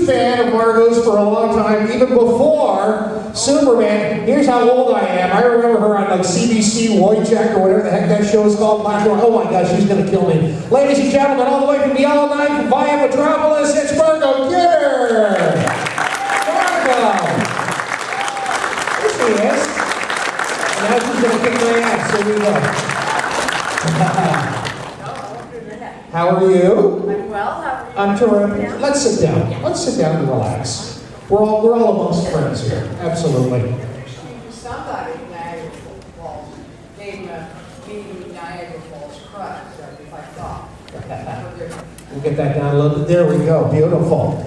huge fan of Margot's for a long time, even before Superman. Here's how old I am. I remember her on like CBC Wojciech or whatever the heck that show is called. Oh my gosh, she's going to kill me. Ladies and gentlemen, all the way from the Yellow Knife via Metropolis, it's Margot. Get her! Margot! There she is. And now she's going to kick my ass. Here we go. How are you? I'm well. How are you? I'm terrific. Yeah. Let's sit down. Yeah. Let's sit down and relax. We're all amongst friends here. Absolutely. Somebody in Niagara Falls gave him a meeting Niagara Falls crush, if I thought. We'll get that down a little bit. There we go. Beautiful.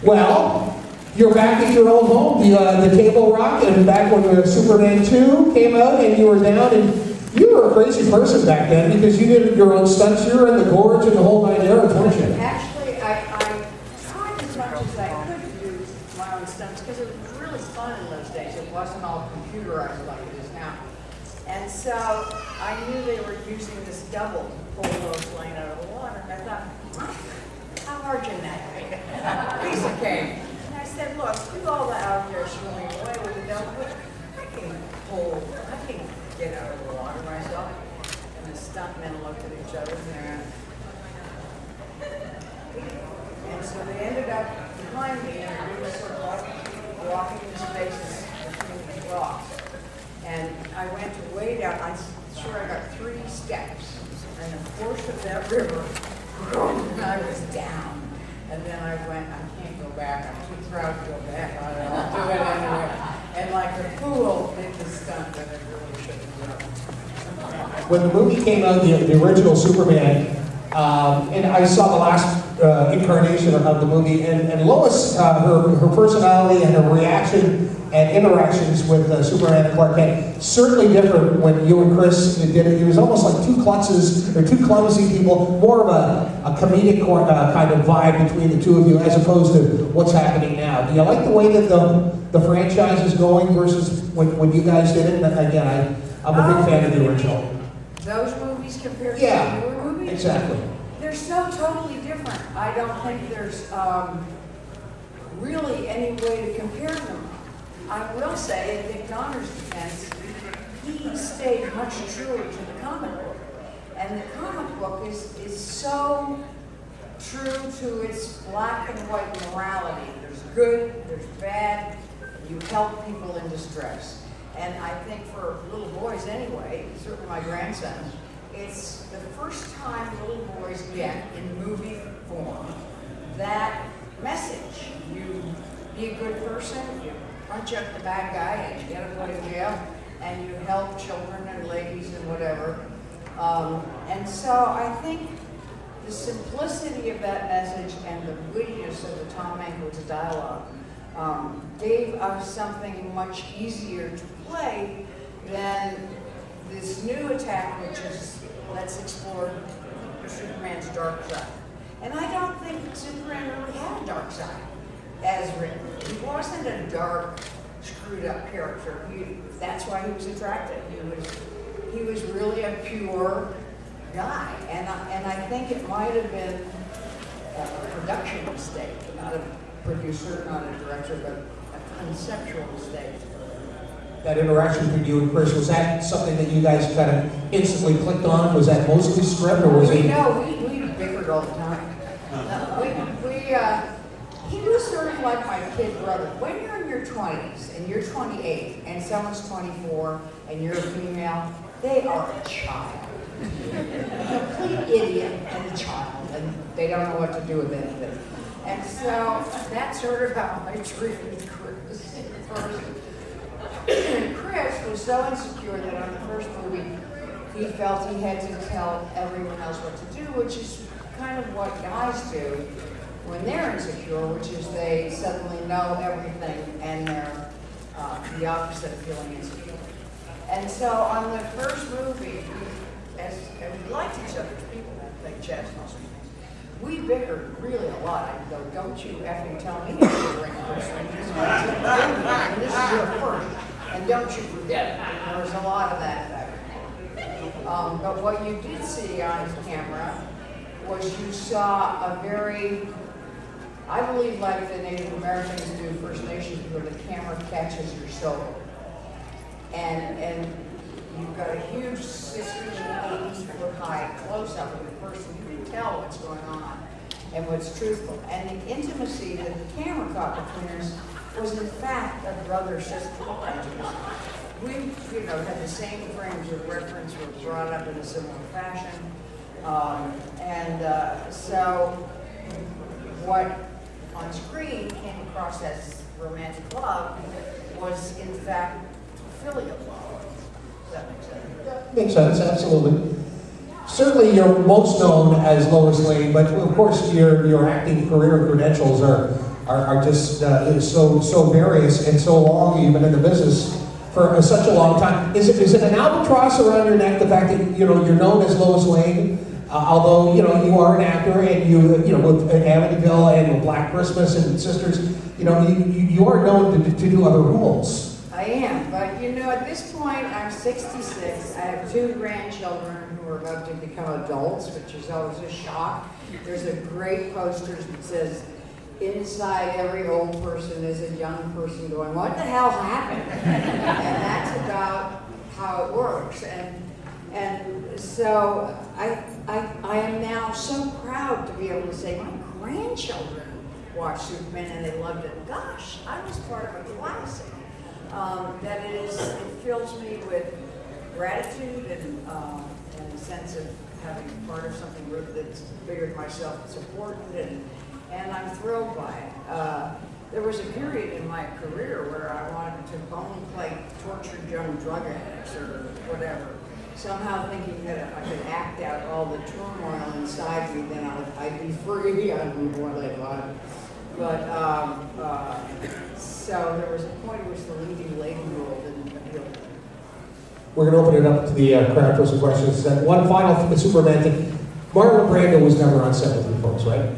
Well, you're back at your old home, the Table Rock, and back when Superman 2 came out, and you were down and. You were a crazy person back then because you did your own stunts. You were in the gorge and the whole 9 yards, weren't you? Actually, I tried as much as I could to do my own stunts because it was really fun in those days. It wasn't all computerized like it is now. And so I knew they were using this double to pull those laying out of the water. And I thought, how hard can that be? Lisa came. And I said, look, do all the out there swimming away with the double, but I can get out of the water myself. And the stuntmen looked at each other and so they ended up behind me and we were sort of like walking in spaces between the rocks. And I went to way down, I'm sure I got 3 steps. And the force of that river, I was down. And then I went, I can't go back, I'm too proud to go back. I'll do it anyway. And like a fool did the stunt that I really shouldn't have done. When the movie came out, the original Superman, and I saw the last incarnation of the movie, and Lois, her personality and her reaction and interactions with Superman and Clark Kent, certainly different when you and Chris did it. It was almost like two klutzes, or two clumsy people, more of a comedic kind of vibe between the two of you as opposed to what's happening now. Do you like the way that the franchise is going versus when you guys did it? And again, I'm a big fan of the original. Those movies compared to the newer movies? Exactly. They're so totally different. I don't think there's really any way to compare them. I will say, in Dick Donner's defense, he stayed much truer to the comic book. And the comic book is so true to its black and white morality. There's good, there's bad, you help people in distress. And I think for little boys anyway, certainly my grandsons, it's the first time little boys get in movie form that message. You be a good person, you punch up the bad guy and get him put in jail, and you help children and ladies and whatever. And so I think the simplicity of that message and the wittiness of the Tom Hanks dialogue gave us something much easier to play than this new attack, which is, let's explore Superman's dark side. And I don't think Superman really had a dark side, as written. He wasn't a dark, screwed up character. That's why he was attractive. He was really a pure guy. And I think it might have been a production mistake, not a producer, not a director, but a conceptual mistake. That interaction between you and Chris, was that something that you guys kind of instantly clicked on? Was that mostly script, or was it? No, we bickered all the time. He was sort of like my kid brother. When you're in your 20s and you're 28 and someone's 24 and you're a female, they are a child. A complete idiot and a child, and they don't know what to do with anything. And so that's sort of how I treated Chris first. Chris was so insecure that on the first movie, he felt he had to tell everyone else what to do, which is kind of what guys do when they're insecure, which is they suddenly know everything and they're the opposite of feeling insecure. And so on the first movie, and we liked each other's people, like chess and all sorts of things, we bickered really a lot. I'd go, don't you effing tell me to bring Chris in. And this is your first. And don't you forget it. There was a lot of that back then. But what you did see on camera was you saw a very I believe like the Native Americans do First Nations, where the camera catches your soul. And you've got a huge 60 to 80-foot high close-up of the person. You can tell what's going on and what's truthful. And the intimacy that the camera caught between us was in fact a brother-sister intimacy. We, had the same frames of reference, were brought up in a similar fashion. So what on screen came across as romantic love was in fact filial love. Does that make sense? Makes sense, absolutely. Certainly you're most known as Lois Lane, but of course your acting career credentials are just so various and so long. You've been in the business for such a long time. Is it an albatross around your neck, the fact that you're known as Lois Lane, although you are an actor and you with Amityville and with Black Christmas and Sisters, you are known to do other roles. I am, but at this point I'm 66. I have 2 grandchildren who are about to become adults, which is always a shock. There's a great poster that says, "Inside every old person is a young person going, what the hell happened?" And that's about how it works. And so I am now so proud to be able to say my grandchildren watched Superman and they loved it. Gosh, I was part of a classic. That it fills me with gratitude and a sense of having part of something that's bigger than myself that's important, and I'm thrilled by it. There was a period in my career where I wanted to only play tortured young drug addicts or whatever, somehow thinking that if I could act out all the turmoil inside me, then I'd be free. I don't know what I thought. But, so there was a point at which the leading lady role didn't appeal to me. We're going to open it up to the crowd for some questions. One final Superman thing. Marlon Brando was never on set with you folks, right?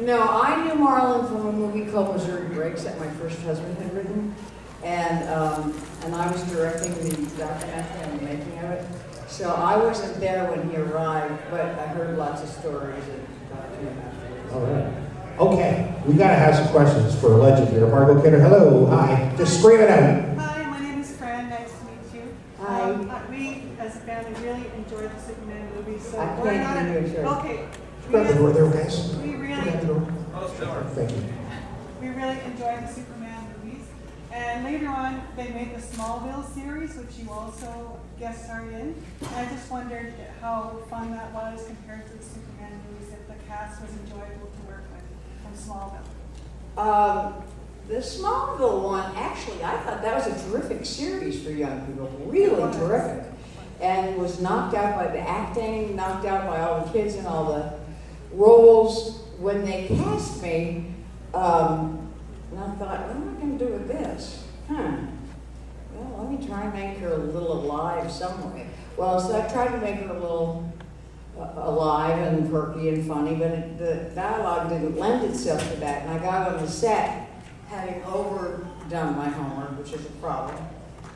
No, I knew Marlon from a movie called Missouri Breaks that my first husband had written. And I was directing the documentary and the making of it. So I wasn't there when he arrived, but I heard lots of stories and talked to him afterwards. All right. Okay, we got to have some questions for a legend here. Margot Kidder, hello, hi. Just scream it out. Hi, my name is Fran. Nice to meet you. Hi. We, as a family, really enjoyed the Superman movie. So I we're can't not. hear you, sir. Okay. Grab the door there, guys. We really, Grab the door. Thank you. we really enjoyed the Superman movies. And later on, they made the Smallville series, which you also guest starred in. And I just wondered how fun that was compared to the Superman movies, if the cast was enjoyable to work with from Smallville. The Smallville one, actually, I thought that was a terrific series for young people, really terrific. And was knocked out by the acting, knocked out by all the kids and all the roles. When they cast me, and I thought, what am I going to do with this? Well, let me try and make her a little alive some way. Well, so I tried to make her a little alive and perky and funny, but the dialogue didn't lend itself to that. And I got on the set having overdone my homework, which is a problem.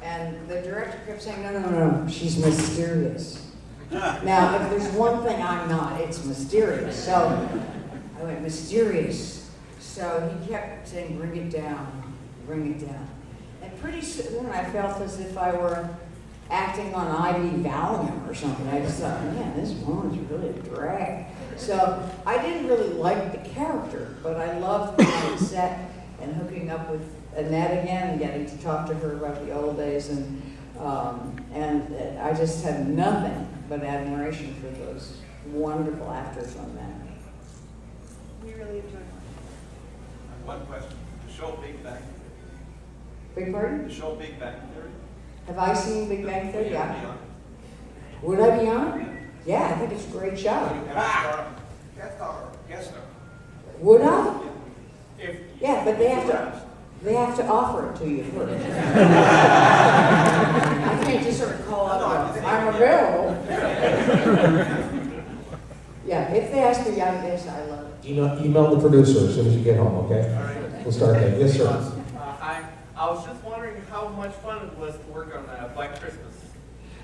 And the director kept saying, no, she's mysterious. Now, if there's one thing I'm not, it's mysterious. So I went, mysterious. So he kept saying, bring it down, bring it down. And pretty soon I felt as if I were acting on IV Valium or something. I just thought, man, this woman's really a drag. So I didn't really like the character, but I loved being on set and hooking up with Annette again and getting to talk to her about the old days. And I just had nothing but admiration for those wonderful actors on that. We really enjoyed it. One question. The show Big Bang Big pardon? Theory. The show Big Bang Theory. Have I seen Big Bang Theory? Yeah. Yeah. Would I be on it? Yeah, I think it's a great show. Guest star. Would I? If Yeah, but they have to offer it to you first. I can't just sort of call up, I'm available. Yeah, if they ask me, yes, I love it. Email the producer as soon as you get home, okay? All right. We'll start there. Yes, sir. Hi. I was just wondering how much fun it was to work on Black Christmas.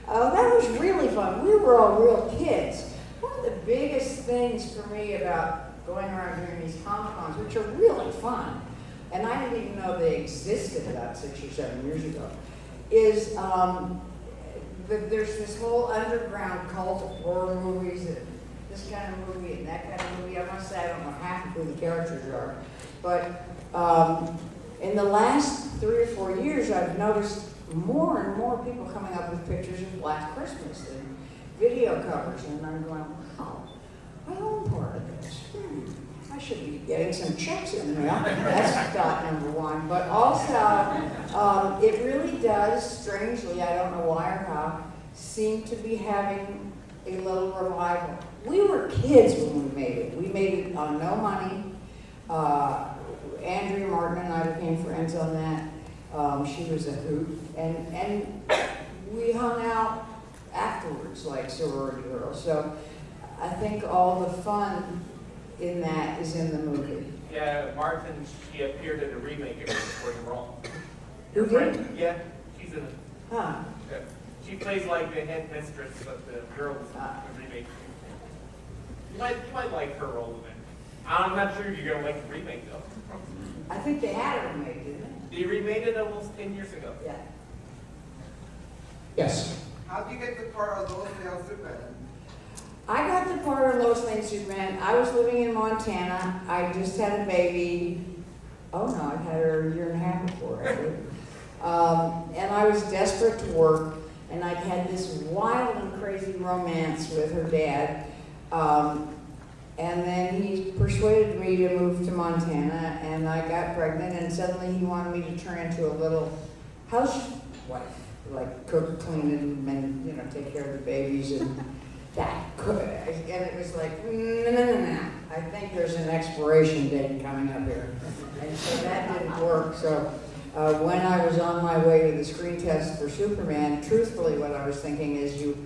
Oh, that was really fun. We were all real kids. One of the biggest things for me about going around doing these Comic-Cons, which are really fun, and I didn't even know they existed about 6 or 7 years ago, is there's this whole underground cult of horror movies, and this kind of movie and that kind of movie. I must say I don't know half of who the characters are, but in the last 3 or 4 years, I've noticed more and more people coming up with pictures of Black Christmas and video covers, and I'm going, wow, I own part of this. I should be getting some checks in the mail. That's thought number one. But also, it really does, strangely, I don't know why or how, seem to be having a little revival. We were kids when we made it. We made it on no money. Andrea Martin and I became friends on that. She was a hoot. And we hung out afterwards like sorority girls. So I think all the fun in that is in the movie. Yeah, Martin, she appeared in a remake of Where You're Wrong. Who did? Yeah, she's in it. Huh. Yeah. She plays like the head mistress, but the girl is in the remake. You might like her role in it. I'm not sure you're going to like the remake, though. I think they had a remake, didn't They remade it almost 10 years ago. they? Yeah. Yes. How do you get the part of those male Superman? I got the part of Lois Lane Superman. I was living in Montana. I just had a baby. Oh no, I'd had her a year and a half before, actually. And I was desperate to work, and I'd had this wild and crazy romance with her dad. And then he persuaded me to move to Montana, and I got pregnant, and suddenly he wanted me to turn into a little housewife, like cook, clean, and take care of the babies and that could. And it was like, no. I think there's an expiration date coming up here, and so that didn't work. So when I was on my way to the screen test for Superman, truthfully, what I was thinking is you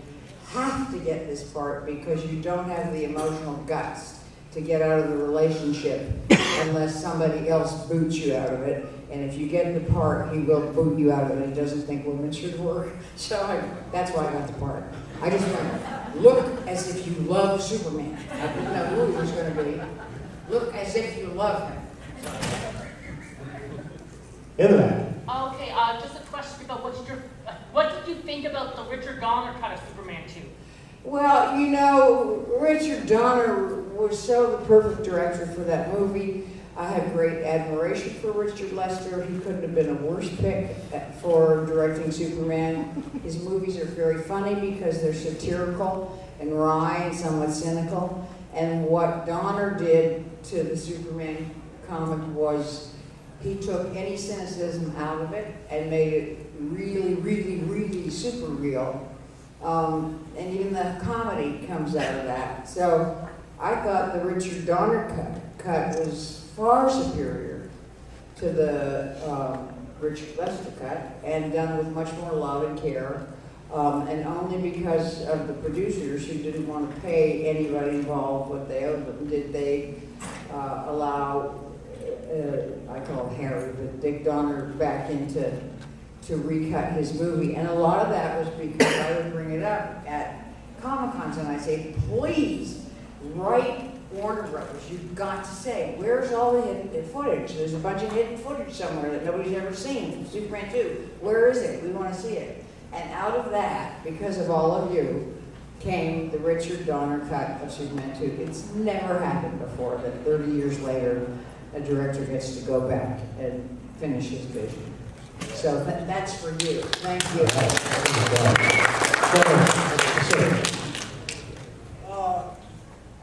have to get this part because you don't have the emotional guts to get out of the relationship unless somebody else boots you out of it. And if you get the part, he will boot you out of it. He doesn't think women should work. So that's why I got the part. I just went, look as if you love Superman. I didn't know who he was going to be. Look as if you love him. In that. Okay, just a question about what did you think about the Richard Donner cut of Superman 2? Well, Richard Donner was so the perfect director for that movie. I had great admiration for Richard Lester. He couldn't have been a worse pick for directing Superman. His movies are very funny because they're satirical and wry and somewhat cynical. And what Donner did to the Superman comic was he took any cynicism out of it and made it really, really, really super real. And even the comedy comes out of that. So I thought the Richard Donner cut was far superior to the Richard Lester cut, and done with much more love and care, and only because of the producers who didn't want to pay anybody involved what they owed them did they allow, I call it Harry, but Dick Donner back into to recut his movie. And a lot of that was because I would bring it up at Comic-Cons and I'd say, please write Warner Brothers, you've got to say, where's all the hidden footage? There's a bunch of hidden footage somewhere that nobody's ever seen from Superman 2. Where is it? We want to see it. And out of that, because of all of you, came the Richard Donner cut of Superman 2. It's never happened before that 30 years later, a director gets to go back and finish his vision. So that's for you. Thank you.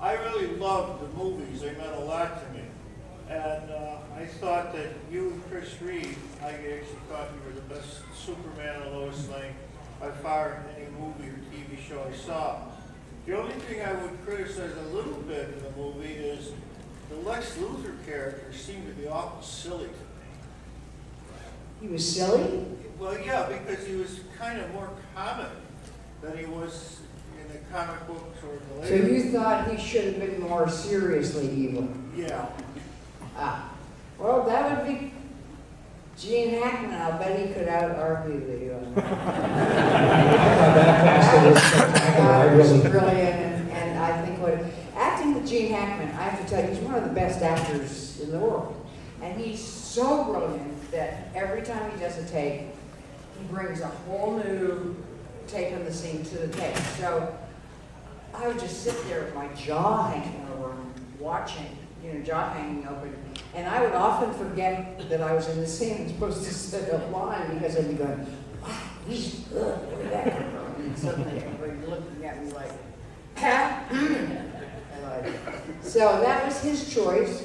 I really loved the movies. They meant a lot to me. And I thought that you and Chris Reeve, I actually thought you were the best Superman and Lois Lane by far in any movie or TV show I saw. The only thing I would criticize a little bit in the movie is the Lex Luthor character seemed to be awful silly to me. He was silly? Well, yeah, because he was kind of more comic than he was in the comic books or the So later. you thought he should have been more seriously evil? Yeah. Ah. Well, that would be Gene Hackman. I'll bet he could out-argue you on that. That cast was spectacular. I It was really. brilliant, and I think acting with Gene Hackman, I have to tell you, he's one of the best actors in the world. And he's so brilliant that every time he does a take, he brings a whole new take on the scene to the take. So I would just sit there with my jaw hanging over and watching, jaw hanging open. And I would often forget that I was in the scene and supposed to sit up line because I'd be going, wow, he's good, where did that come from? And suddenly everybody looking at me like, ha? So that was his choice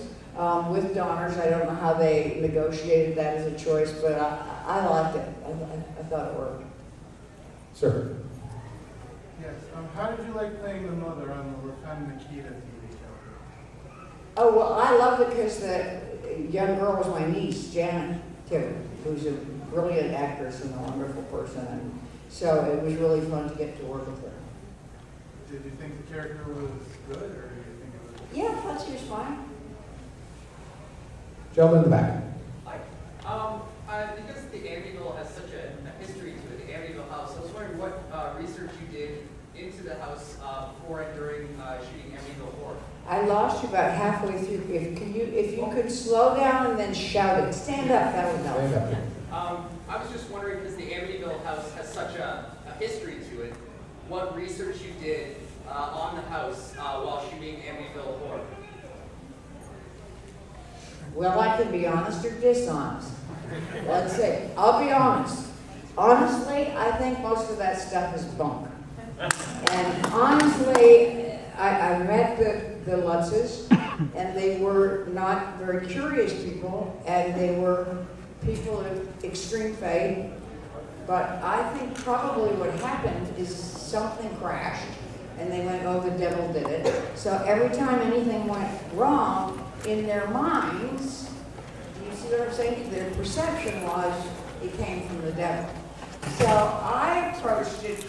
with Donner's. I don't know how they negotiated that as a choice, but I liked it. I thought it worked. Sir. Yes. How did you like playing the mother on the Latin Nikita TV show? Oh, well, I loved it because the young girl was my niece, Janet Tibbet, who's a brilliant actress and a wonderful person. And so it was really fun to get to work with her. Did you think the character was good, or did you think it was? Yeah, I thought she was fine. Gentleman in the back. Hi. Because the Amityville has such a history to it, the Amityville house, I was wondering what research you did into the house before and during shooting Amityville Horror. I lost you about halfway through. If you could slow down and then shout it. Stand up, that would help. Stand up. I was just wondering, because the Amityville house has such a history to it, what research you did on the house while shooting Amityville Horror. Well, I can be honest or dishonest. Let's see. I'll be honest. Honestly, I think most of that stuff is bunk. And honestly, I met the Lutzes, and they were not very curious people, and they were people of extreme faith. But I think probably what happened is something crashed, and they went, oh, the devil did it. So every time anything went wrong, in their minds, do you see what I'm saying? Their perception was it came from the devil. So I approached it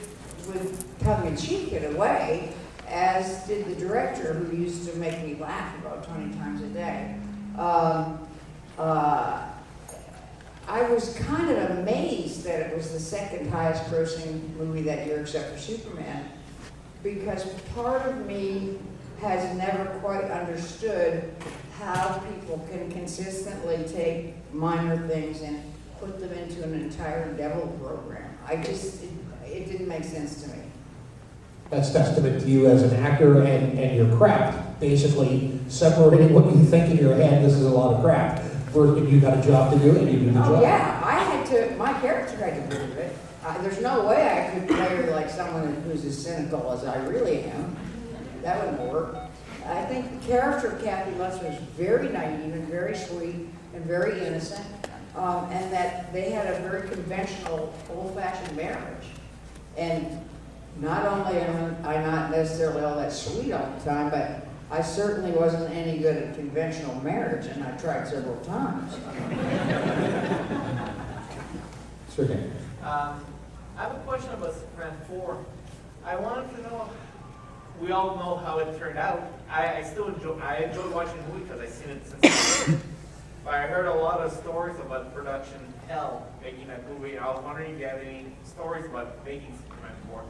with tongue-in-cheek in a way, as did the director, who used to make me laugh about 20 times a day. I was kind of amazed that it was the second highest grossing movie that year except for Superman, because part of me has never quite understood how people can consistently take minor things and put them into an entire devil program. It didn't make sense to me. That's testament to you as an actor and your craft, basically separating what you think in your head, this is a lot of crap, where you got a job to do and you do the job. Oh yeah, my character had to believe it. There's no way I could play her like someone who's as cynical as I really am. That wouldn't work. I think the character of Kathy Lutz was very naive and very sweet and very innocent, and that they had a very conventional, old-fashioned marriage. And not only am I not necessarily all that sweet all the time, but I certainly wasn't any good at conventional marriage, and I tried several times. Sure. I have a question about Superman 4. I wanted to know, we all know how it turned out. I enjoyed watching the movie because I've seen it since but I heard a lot of stories about production hell making that movie. I was wondering if you have any stories about making Superman 4.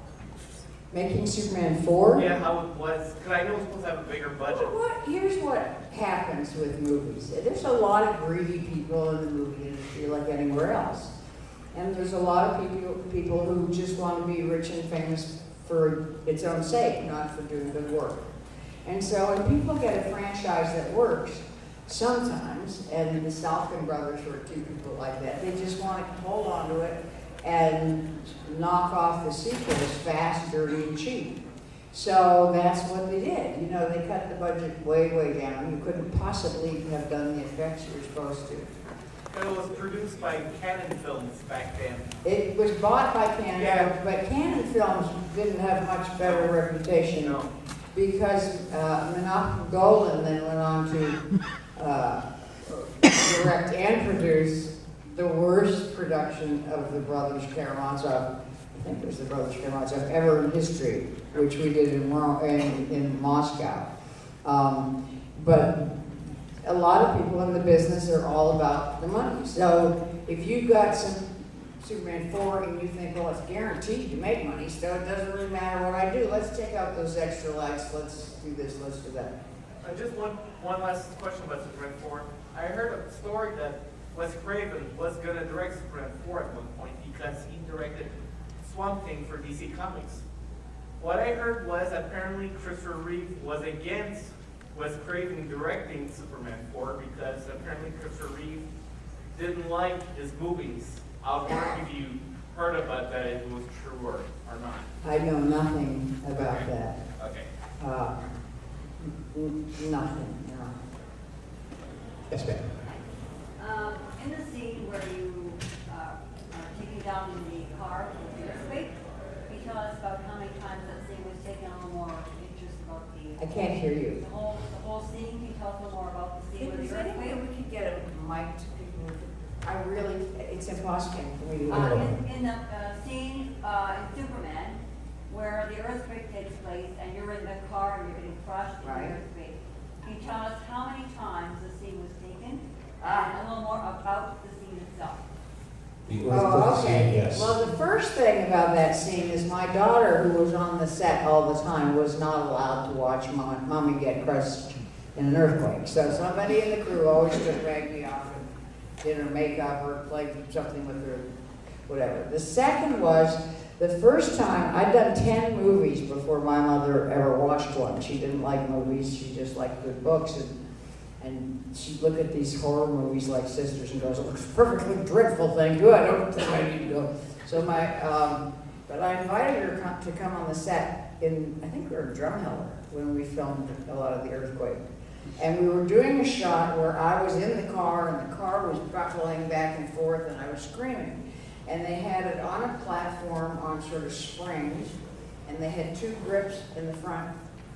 Making Superman 4? Yeah, how it was, because I know it's supposed to have a bigger budget. Here's what happens with movies. There's a lot of greedy people in the movie industry like anywhere else. And there's a lot of people who just want to be rich and famous for its own sake, not for doing good work. And so when people get a franchise that works, sometimes, and the Salkin brothers were two people like that, they just want to hold on to it and knock off the sequels fast, dirty, and cheap. So that's what they did. You know, they cut the budget way, way down. You couldn't possibly have done the effects you were supposed to. It was produced by Canon Films back then. It was bought by Canon, Yeah. but Canon Films didn't have much better reputation No. because Menachem Golan then went on to direct and produce the worst production of the Brothers Karamazov, I think it was the Brothers Karamazov, ever in history, which we did in Moscow. But a lot of people in the business are all about the money. So if you got some Superman 4 and you think, well, it's guaranteed to make money, so it doesn't really matter what I do. Let's take out those extra lights. Let's do this, let's do that. Just one last question about Superman 4. I heard a story that Wes Craven was going to direct Superman 4 at one point because he directed Swamp Thing for DC Comics. What I heard was apparently Christopher Reeve was against Wes Craven directing Superman 4 because apparently Christopher Reeve didn't like his movies. I was wondering if you heard about that, if it was true or not. I know nothing about Okay. that. Okay. Nothing, no. Yes, ma'am. In the scene where you are taking down the car with the earthquake, can you tell us about how many times that scene was taken, a little more interest about I can't hear you. the whole scene? Can you tell us a little more about the scene with Is the there any way earthquake? we could get a mic to people? I really, it's impossible for me to. In the scene in Superman, where the earthquake takes place and you're in the car and you're getting crushed in Right. the earthquake, can you tell us how many times the scene was taken? And a little more about the scene itself. Oh, okay. Yes. Well, the first thing about that scene is my daughter, who was on the set all the time, was not allowed to watch mommy get crushed in an earthquake. So somebody in the crew always took Maggie off and did her makeup or played something with her, whatever. The second was the first time, I'd done 10 movies before my mother ever watched one. She didn't like movies, she just liked good books. And she'd look at these horror movies like Sisters and goes, it looks perfectly dreadful thing. Good, I don't think I need to go. So but I invited her to come on the set I think we were in Drumheller when we filmed a lot of the earthquake. And we were doing a shot where I was in the car and the car was buckling back and forth and I was screaming. And they had it on a platform on sort of springs and they had 2 grips in the front.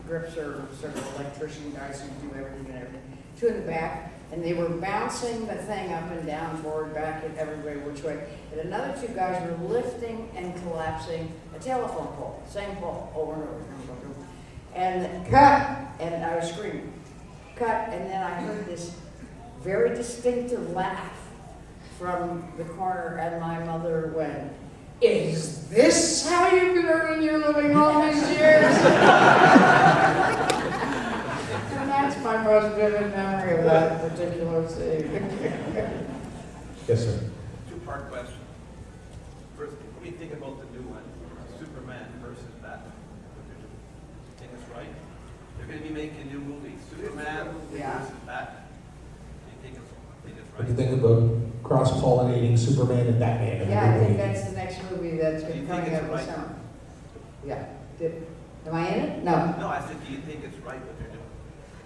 Grips are sort of electrician guys who do everything and everything. 2 in the back, and they were bouncing the thing up and down, forward, back, and everywhere which way. And another 2 guys were lifting and collapsing a telephone pole, same pole, over and over. And cut, and I was screaming, cut, and then I heard this very distinctive laugh from the corner, and my mother went, "Is this how you've been earning your living all these years?" That's my most vivid memory of that particular scene. Yes, sir. 2-part question. First, what do you think about the new one, Superman versus Batman? You think it's right? They're going to be making new movies, Superman Yeah. versus Batman. Do you think it's What do you right? think about cross-pollinating Superman and Batman? in Yeah, I the think movie? that's the next movie that's Do you think coming it's out this right? summer. Yeah. Am I in it? No. No, I said, do you think it's right what they're doing?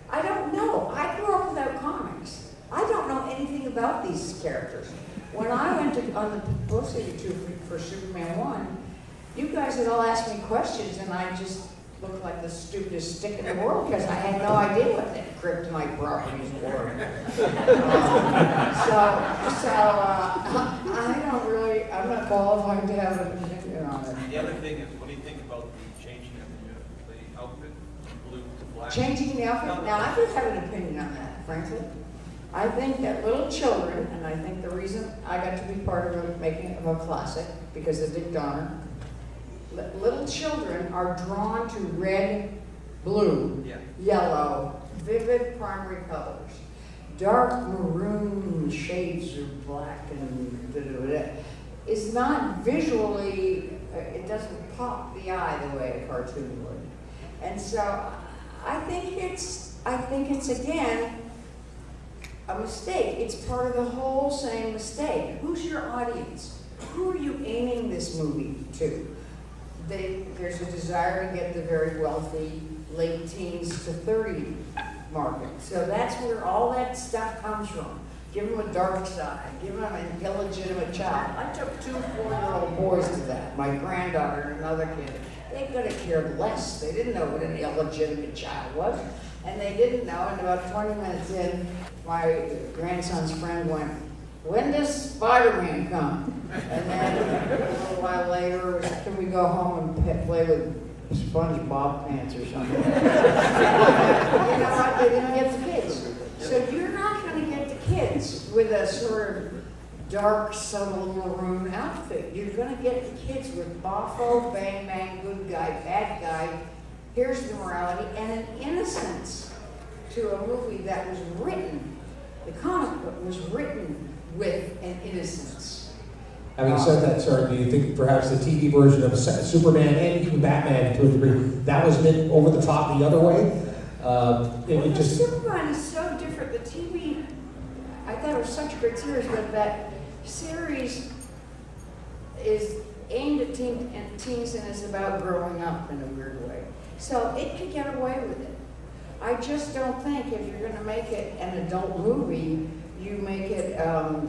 I don't know. I grew up without comics. I don't know anything about these characters. When I went on the publicity tour for Superman 1, you guys had all asked me questions and I just looked like the stupidest stick in the world because I had no idea what that kryptonite properties were. I'm not qualified to have an opinion on it. The other thing is, what do you think about the changing of the outfit from blue to black? Changing the outfit? No, no. Now, I do have an opinion on that, frankly. I think that little children, and I think the reason I got to be part of making of a classic, because of Dick Donner, little children are drawn to red, blue, Yeah. yellow, vivid primary colors. Dark maroon shades of black and da-da-da-da. It's not visually, it doesn't pop the eye the way a cartoon would. And so I think it's again, a mistake. It's part of the whole same mistake. Who's your audience? Who are you aiming this movie to? There's a desire to get the very wealthy late teens to 30 market. So that's where all that stuff comes from. Give them a dark side. Give them an illegitimate child. I took 2 4-year-old boys to that. My granddaughter and another kid. They could have cared less. They didn't know what an illegitimate child was. And they didn't know. And about 20 minutes in, my grandson's friend went, "When does Spider-Man come?" And then a little while later, it was, "Can we go home and play with SpongeBob pants or something?" You know what? They didn't get the kids. So you're not going to get the kids with a sort of dark, subtle maroon outfit. You're going to get the kids with boffo, bang, bang, good guy, bad guy. Here's the morality and an innocence to a movie that was written, the comic book was written with an innocence. Having said that, sir, do you think perhaps the TV version of Superman and even Batman, to a degree, that was a bit over the top the other way? It just... Superman is so different. The TV, I thought it was such a great series, but that series is aimed at teens and is about growing up in a weird way. So it could get away with it. I just don't think if you're going to make it an adult movie, you make it a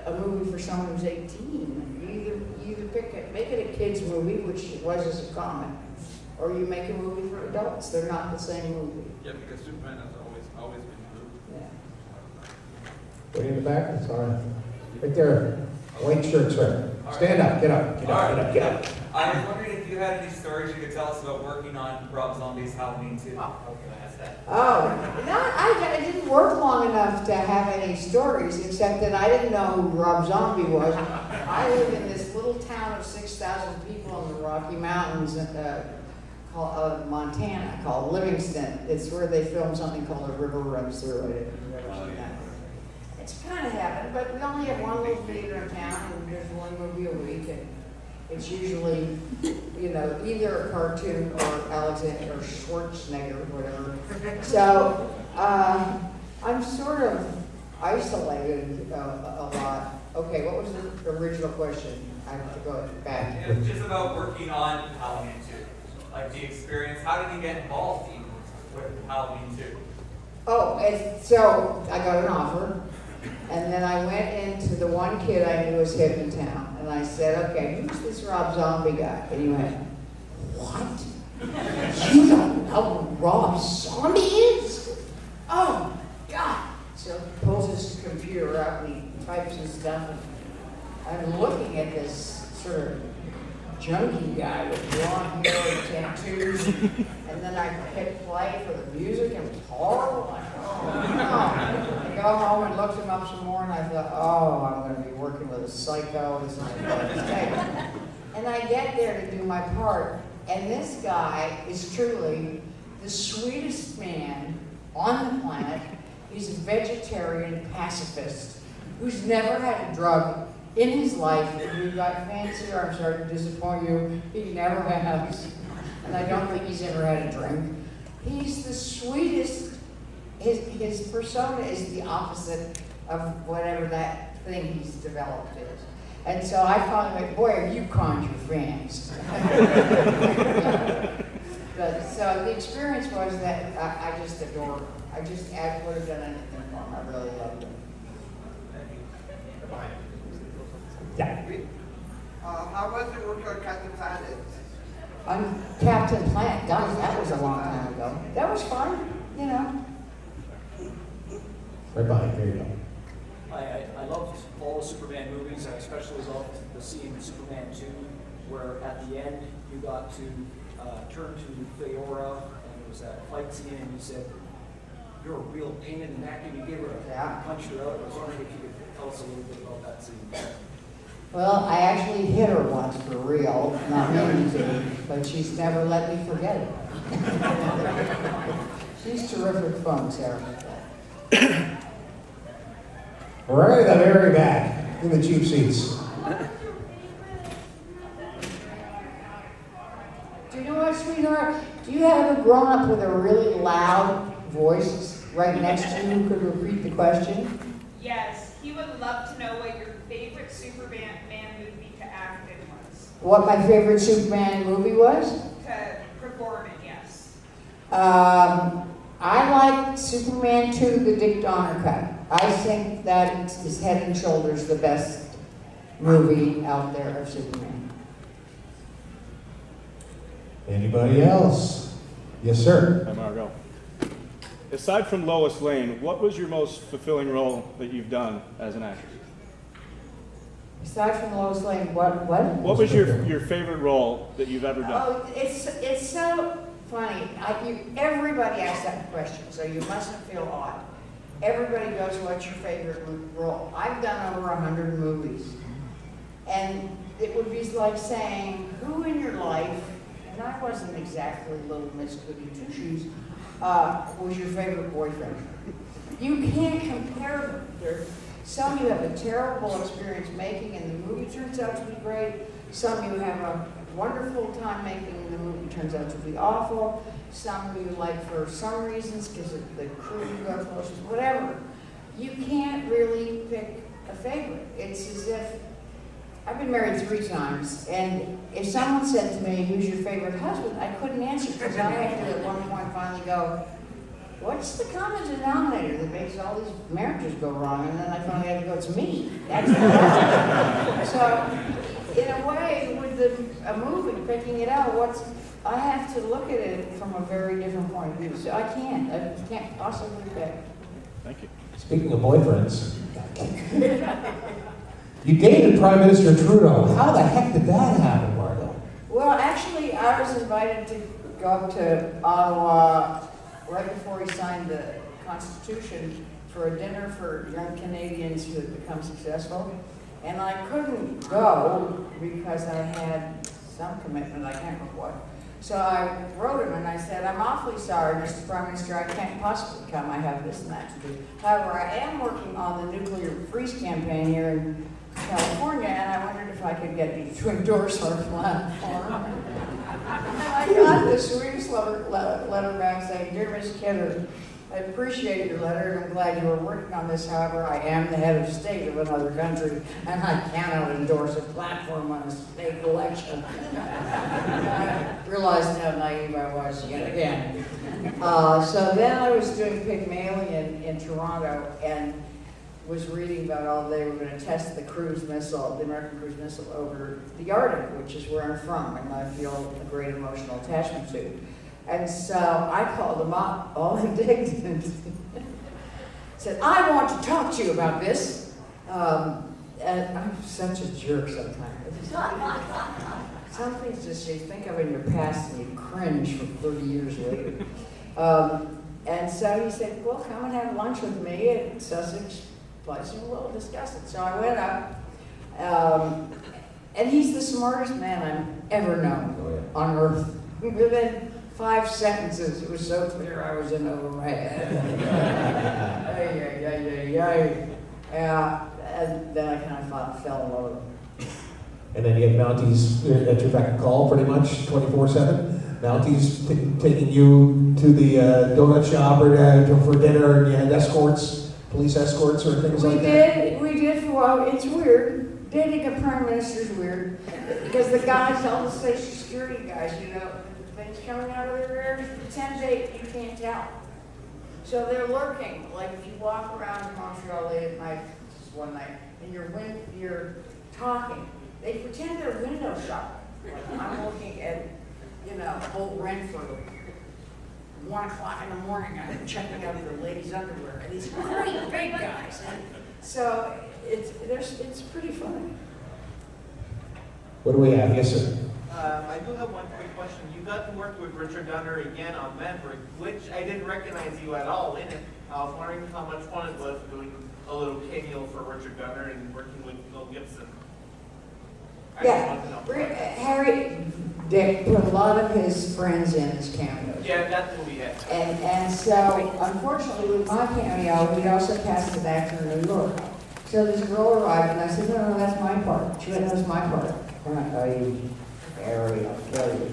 movie for someone who's 18. You either pick it, make it a kid's movie, which it was as a comic, or you make a movie for adults. They're not the same movie. Yeah, because Superman has always been blue. Yeah. Way in the back, that's all right. Right there, white shirt, sir. Stand up, get up, get up, get up, get up. I was wondering if you had any stories you could tell us about working on Rob Zombie's Halloween 2. How can I ask that? Oh, no, I didn't work long enough to have any stories, except that I didn't know who Rob Zombie was. I live in this little town of 6,000 people in the Rocky Mountains called Montana, called Livingston. It's where they filmed something called The River Runs Through It. If you've ever seen that. It's kind of happened, but we only have one little theater in town, and there's one movie a week, and it's usually, either a cartoon or Alexander or Schwarzenegger, whatever. So I'm sort of isolated a lot. Okay, what was the original question? I have to go back. It was just about working on Halloween 2. Like the experience. How did you get involved with Halloween 2? Oh, and so I got an offer. And then I went into the one kid I knew was hip in town, and I said, okay, who's this Rob Zombie guy? And he went, what? You don't know who Rob Zombie is? Oh, God. So he pulls his computer out and he types his stuff, and I'm looking at this sort of junkie guy with blonde hair and tattoos, and then I hit play for the music, and it was horrible. I go home and looked him up some more, and I thought, oh, I'm going to be working with a psycho. This is a mistake. And I get there to do my part, and this guy is truly the sweetest man on the planet. He's a vegetarian pacifist who's never had a drug in his life. If you got fancier, I'm sorry to disappoint you, he never has. And I don't think he's ever had a drink. He's the sweetest. His persona is the opposite of whatever that thing he's developed is. And so I finally went, boy, have you conned your fans. But so the experience was that I just adore him. I would have done anything for him. I really loved him. Yeah. How was it working on Captain Planet? I'm Captain Planet. God, that was a long time ago. That was fun, Right behind, there you go. I loved all the Superman movies. I especially loved the scene in Superman 2 where at the end you got to turn to Feora and it was that fight scene and you said, you're a real pain in the neck, and you gave her a punch her out. I was wondering if you could tell us a little bit about that scene. Well, I actually hit her once for real, not meaning to, but she's never let me forget it. She's terrific fun, Sarah. Right at the very back, in the cheap seats. Do you know what, sweetheart? Do you have ever grown up with a really loud voice right next to you who could repeat the question? Yes, he would love to know what your favorite Superman movie to act in was. What my favorite Superman movie was? To perform in, yes. I like Superman 2, the Dick Donner cut. I think that is head and shoulders the best movie out there of Superman. Anybody else? Yes, sir. Hi, Margot. Aside from Lois Lane, what was your most fulfilling role that you've done as an actress? Aside from Lois Lane, what? What was your favorite role that you've ever done? Oh, it's so funny. Everybody asks that question, so you mustn't feel odd. Everybody goes, what's your favorite role? I've done over 100 movies. And it would be like saying, who in your life, and I wasn't exactly little Miss Goody Two-Shoes, was your favorite boyfriend. You can't compare them. Some you have a terrible experience making and the movie turns out to be great. Some you have a wonderful time making and the movie turns out to be awful. Some you like for some reasons because of the crew you go close, whatever. You can't really pick a favorite. It's as if, I've been married 3 times, and if someone said to me, who's your favorite husband, I couldn't answer because I had to at one point finally go, what's the common denominator that makes all these marriages go wrong? And then I finally had to go, it's me. That's the So, in a way, with a movie, picking it out, I have to look at it from a very different point of view. So I can't possibly pick. Thank you. Speaking of boyfriends, you dated Prime Minister Trudeau. How the heck did that happen, Margot? Well, actually, I was invited to go up to Ottawa right before he signed the Constitution for a dinner for young Canadians who had become successful. And I couldn't go because I had some commitment, I can't remember what. So I wrote him and I said, I'm awfully sorry, Mr. Prime Minister, I can't possibly come, I have this and that to do. However, I am working on the nuclear freeze campaign here in California, and I wondered if I could get you to endorse our platform. And I got the sweetest letter back saying, Dear Ms. Kidder, I appreciate your letter, and I'm glad you are working on this. However, I am the head of state of another country, and I cannot endorse a platform on a state election. I realized how naive I was yet again. So then I was doing Pygmalion in Toronto, and was reading about they were going to test the cruise missile, the American cruise missile over the Arctic, which is where I'm from, and I feel a great emotional attachment to. And so I called them up, all indignant, said, I want to talk to you about this. And I'm such a jerk sometimes. Some things just you think of in your past and you cringe for 30 years later. And so he said, well, come and have lunch with me at Sussex Place and we'll discuss it. So I went up, and he's the smartest man I've ever known on earth. Within 5 sentences, it was so clear I was in over my head. And then I kind of fell in love with him. And then you had Mounties at your beck and call pretty much 24/7. Mounties taking you to the donut shop or for dinner, and you had escorts, police escorts or things like that? We did for a while. It's weird. Dating a prime minister is weird. Because the guys, all the social security guys, things coming out of their ears, pretend you can't tell. So they're lurking. Like if you walk around in Montreal late at night, just one night, and you're talking, they pretend they're window shopping. Like I'm looking at, Holt Renfrew. 1 o'clock in the morning, I'm checking out the ladies' underwear, and these great big guys. And so it's pretty funny. What do we have? Yes, sir. I do have one quick question. You got to work with Richard Donner again on Maverick, which I didn't recognize you at all in it. I was wondering how much fun it was doing a little cameo for Richard Donner and working with Mel Gibson. Harry Dick put a lot of his friends in his cameos. Yeah, that movie, yeah. And so, unfortunately, with my cameo, we also cast an actor in New York. So this girl arrived, and I said, no, that's my part. She went, that's my part. I'm not going to Harry, I'll kill you.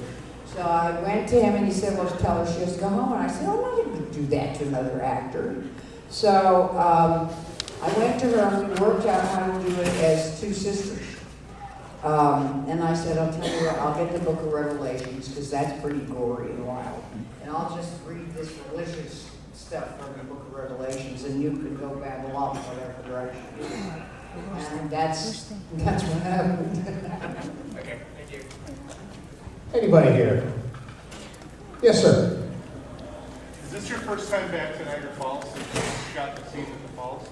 So I went to him, and he said, well, tell her she has to go home. And I said, I'm not going to do that to another actor. So I went to her, and we worked out how to do it as 2 sisters. And I said, I'll tell you what, I'll get the Book of Revelations, because that's pretty gory and wild. And I'll just read this religious stuff from the Book of Revelations, and you can go babble off in whatever direction. And that's what happened. Okay, thank you. Anybody here? Yes, sir. Is this your first time back to Niagara Falls since you shot the scene at the Falls?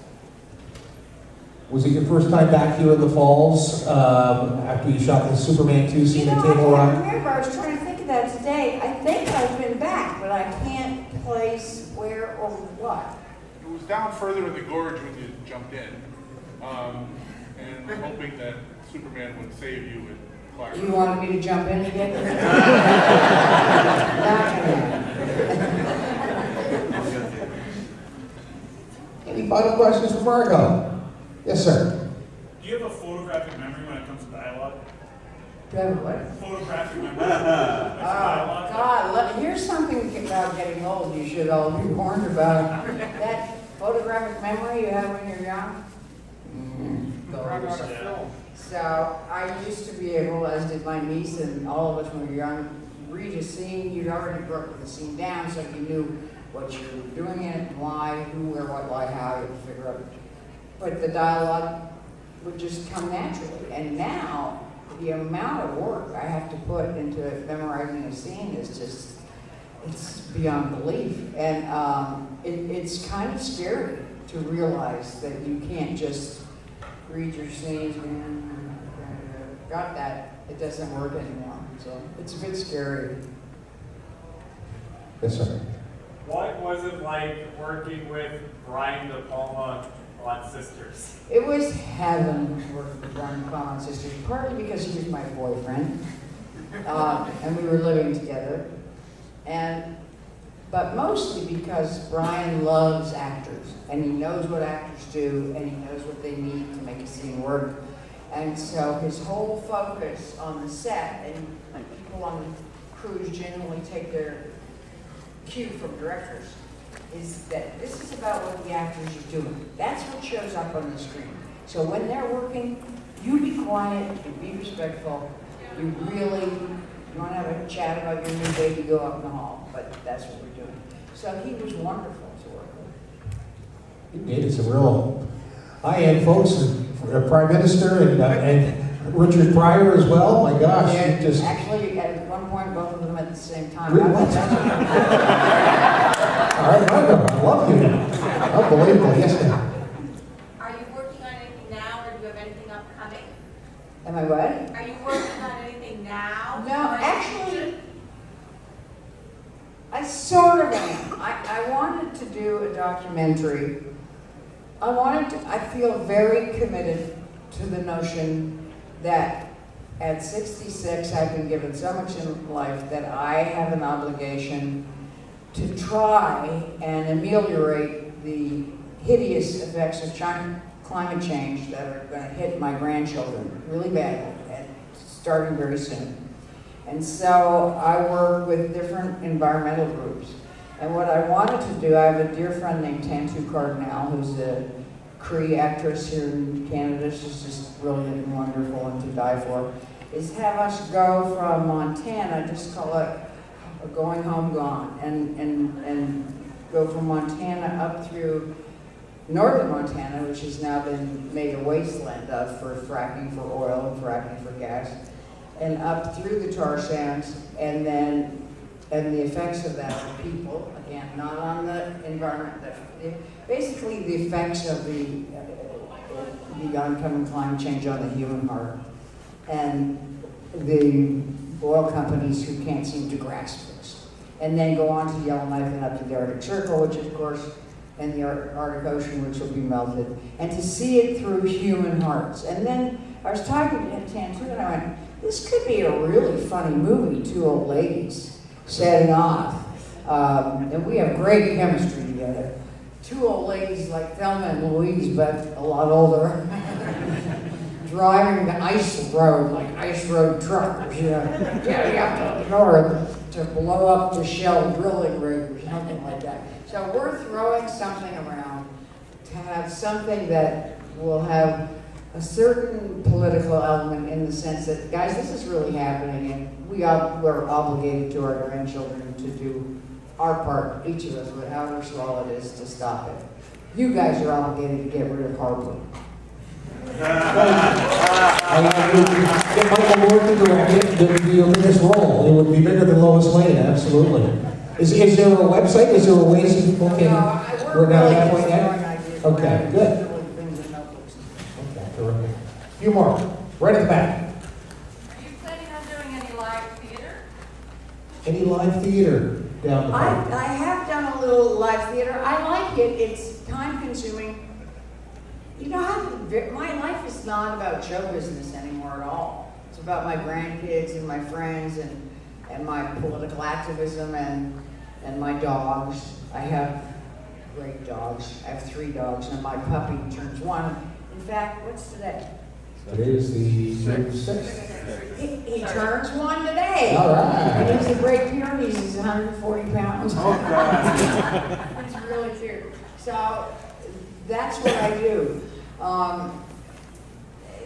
Was it your first time back here in the Falls after you shot the Superman 2 scene at Table Rock? I can't remember. I was trying to think of that today. I think I've been back, but I can't place where or what. It was down further in the gorge when you jumped in, and I'm hoping that Superman would save you with Clark. You wanted me to jump in again? Any final questions for Margot? Yes, sir. Do you have a photographic memory when it comes to dialogue? Do I have what? Photographic memory. When it comes to dialogue? God, here's something about getting old you should all be warned about. That photographic memory you have when you're young. So I used to be able, as did my niece and all of us when we were young, read a scene. You'd already broken the scene down, so you knew what you were doing in it, why, who, where, what, why, how. You figure out. But the dialogue would just come naturally. And now the amount of work I have to put into memorizing a scene is just, it's beyond belief. And it's kind of scary to realize that you can't just read your scenes and got that. It doesn't work anymore. So it's a bit scary. Yes, sir. What was it like working with Brian De Palma on Sisters? It was heaven working with Brian De Palma on Sisters, partly because he was my boyfriend, and we were living together, but mostly because Brian loves actors, and he knows what actors do, and he knows what they need to make a scene work. And so his whole focus on the set, and people on the crews generally take their cue from directors, is that this is about what the actors are doing. That's what shows up on the screen. So when they're working, you be quiet, you be respectful, you want to have a chat about your new baby, go up in the hall, but that's what we're doing. So he was wonderful to work with. You needed some real high-end folks, Prime Minister and Richard Pryor as well. My gosh, Yeah, you just actually, at one point, both of them at the same time. Really? What? All right, Margot, I love you. Unbelievable. Yes, ma'am. Are you working on anything now, or do you have anything upcoming? Am I what? Are you working on anything now? No, Or actually, I sort of am. I wanted to do a documentary. I feel very committed to the notion that at 66, I've been given so much in life that I have an obligation to try and ameliorate the hideous effects of climate change that are going to hit my grandchildren really badly, and starting very soon. And so I work with different environmental groups. And what I wanted to do, I have a dear friend named Tantu Cardinal, who's a Cree actress here in Canada. She's just brilliant and wonderful and to die for, is have us go from Montana, just call it a going home gone, and go from Montana up through northern Montana, which has now been made a wasteland of for fracking for oil and fracking for gas, and up through the tar sands, and the effects of that on people, again, not on the environment, basically the effects of the oncoming climate change on the human heart, and the oil companies who can't seem to grasp this. And then go on to Yellowknife and up to the Arctic Circle, which of course, and the Arctic Ocean, which will be melted, and to see it through human hearts. And then I was talking to Tantu, and I went, this could be a really funny movie, two old ladies setting off. And we have great chemistry together. Two old ladies like Thelma and Louise, but a lot older, driving the ice road like ice road truckers, you know, getting up to the north to blow up the Shell drilling rig or something like that. So we're throwing something around to have something that will have a certain political element in the sense that, guys, this is really happening, and we're obligated to our grandchildren to do our part, each of us, however small it is, to stop it. You guys are obligated to get rid of Harper. Get Michael Moore to direct it, the biggest role. It would be bigger than Lois Lane, absolutely. Is there a website? Is there a way that people can? We're not at that point yet? Okay, good. Okay, terrific. A few more. Right at the back. Are you planning on doing any live theater? Any live theater down the road? I have done a little live theater. I like it. It's time consuming. You know how my life is not about show business anymore at all. It's about my grandkids and my friends and my political activism and my dogs. I have great dogs. I have 3 dogs, and my puppy turns 1. In fact, what's today? Today is the 6th. He turns 1 today. All right. And he's a Great Pyrenees. He's 140 pounds. Oh, God. He's really cute. So that's what I do.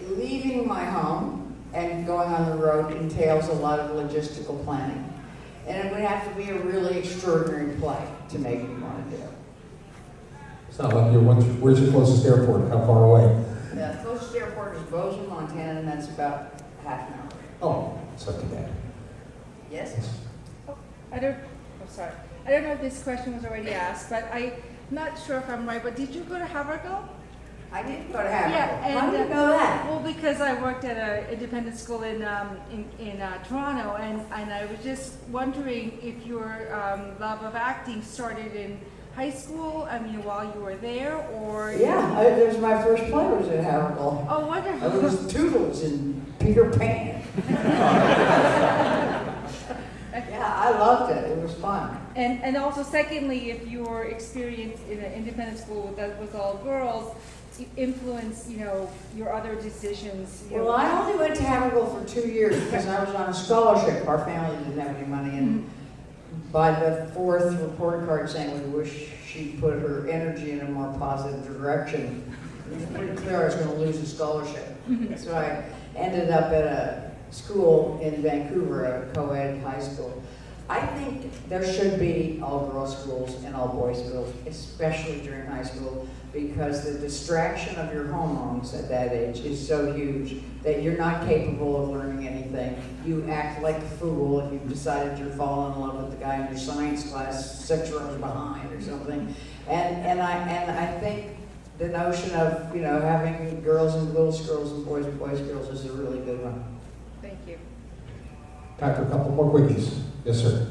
Leaving my home and going on the road entails a lot of logistical planning. And it would have to be a really extraordinary play to make me want to do it. It's not like where's your closest airport? How far away? The closest airport is Bozeman, Montana, and that's about half an hour. Oh, it's not too bad. Yes? I don't know if this question was already asked, but I'm not sure if I'm right, but did you go to Havergal? I did go to Havergal. Yeah, and, how did you know that? Well, because I worked at an independent school in Toronto, and I was just wondering if your love of acting started in high school, I mean, while you were there, or... Yeah, it was my first play was at Havergal. Oh, wonderful. I was Toodles in Peter Pan. Yeah, I loved it. It was fun. And also, secondly, if your experience in an independent school that was all girls influenced, your other decisions. Well, I only went to Havergal for 2 years because I was on a scholarship. Our family didn't have any money, and by the 4th report card saying we wish she'd put her energy in a more positive direction, it was pretty clear I was going to lose a scholarship. So I ended up at a school in Vancouver, a co-ed high school. I think there should be all-girls schools and all-boys schools, especially during high school, because the distraction of your hormones at that age is so huge that you're not capable of learning anything. You act like a fool if you've decided you're falling in love with the guy in your science class 6 rows behind or something. And I think the notion of having girls and little girls and boys girls is a really good one. Thank you. Time for a couple more quickies. Yes, sir.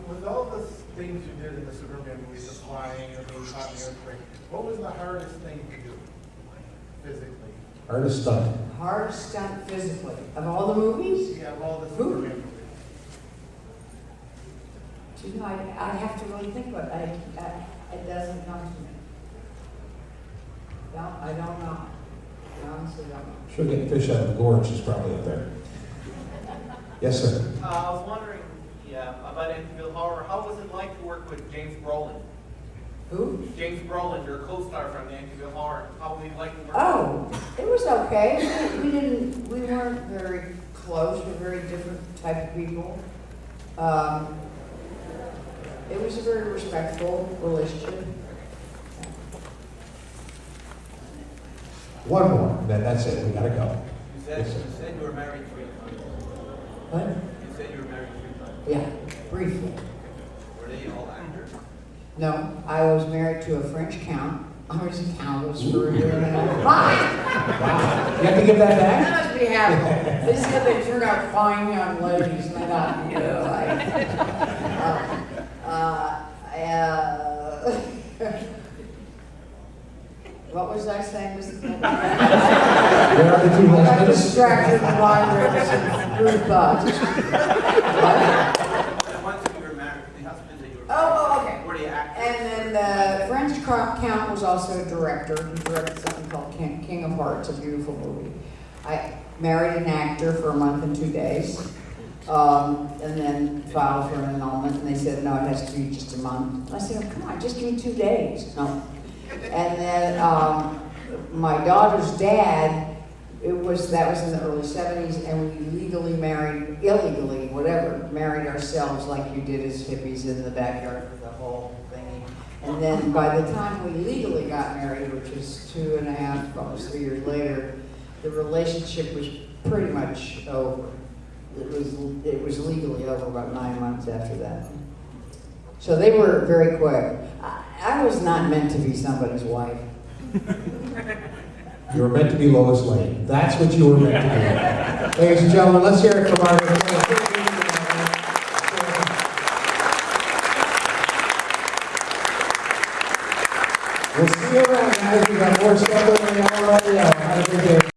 With all the things you did in the Superman movies, the flying and being caught in the earthquake, what was the hardest thing to do physically? Hardest stunt. Hardest stunt physically. Of all the movies? Yeah, of all the Superman movies. Do you know, I have to really think about it. It doesn't come to me. No, I don't know. I honestly don't know. Sure, getting fish out of the gorge is probably up there. Yes, sir. I was wondering, about Amityville Horror. How was it like to work with James Brolin? Who? James Brolin, your co-star from the Amityville Horror. How was it like to work? Oh, it was okay. We weren't very close. We're very different type of people. It was a very respectful relationship. One more, then that's it. We gotta go. You said you were married 3 times. What? You said you were married 3 times. Yeah, briefly. Were they all actors? No, I was married to a French count. I was a countess for a year and a half. Wow. You have to give that back? That must be happening. This is how they turned out fine young ladies, and I thought, what was I saying? I got distracted by rude thoughts. Once you were married, the husband that you were married. Oh, okay. Were the actors? And then the French count was also a director. He directed something called King of Hearts, a beautiful movie. I married an actor for a month and 2 days, and then filed for an annulment, and they said, no, it has to be just a month. I said, oh, come on, just give me 2 days. No. And then my daughter's dad, that was in the early 70s, and we legally married, illegally, whatever, married ourselves like you did as hippies in the backyard with the whole thingy. And then by the time we legally got married, which was 2.5, almost 3 years later, the relationship was pretty much over. It was legally over about 9 months after that. So they were very quick. I was not meant to be somebody's wife. You were meant to be Lois Lane. That's what you were meant to be. Ladies and gentlemen, let's hear it for Margot. We'll see you around, guys. We got more stuff than we already have.